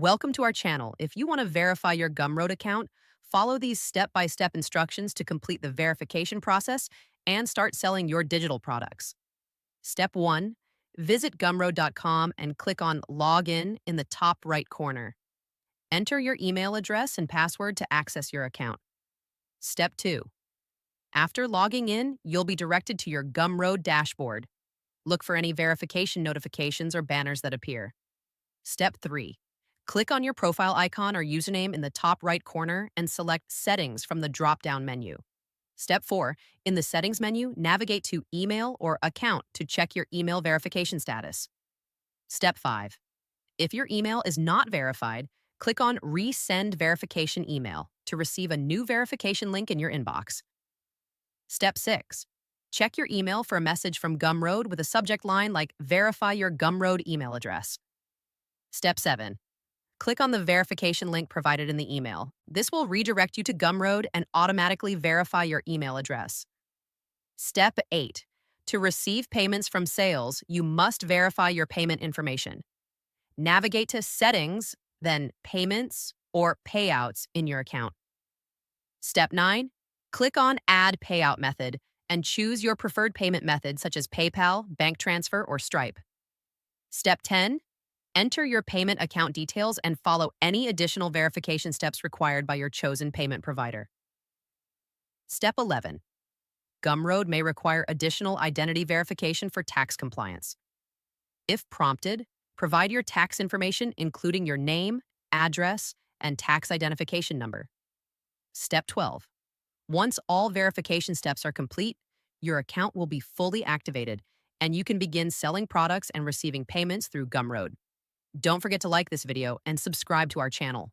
Welcome to our channel. If you want to verify your Gumroad account, follow these step-by-step instructions to complete the verification process and start selling your digital products. Step 1. Visit gumroad.com and click on Login in the top right corner. Enter your email address and password to access your account. Step 2. After logging in, you'll be directed to your Gumroad dashboard. Look for any verification notifications or banners that appear. Step 3. Click on your profile icon or username in the top right corner and select Settings from the drop-down menu. Step 4. In the Settings menu, navigate to Email or Account to check your email verification status. Step 5. If your email is not verified, click on Resend Verification Email to receive a new verification link in your inbox. Step 6. Check your email for a message from Gumroad with a subject line like Verify your Gumroad email address. Step 7. Click on the verification link provided in the email. This will redirect you to Gumroad and automatically verify your email address. Step 8. To receive payments from sales, you must verify your payment information. Navigate to Settings, then Payments or Payouts in your account. Step 9. Click on Add Payout Method and choose your preferred payment method such as PayPal, bank transfer, or Stripe. Step 10. Enter your payment account details and follow any additional verification steps required by your chosen payment provider. Step 11. Gumroad may require additional identity verification for tax compliance. If prompted, provide your tax information including your name, address, and tax identification number. Step 12. Once all verification steps are complete, your account will be fully activated and you can begin selling products and receiving payments through Gumroad. Don't forget to like this video and subscribe to our channel.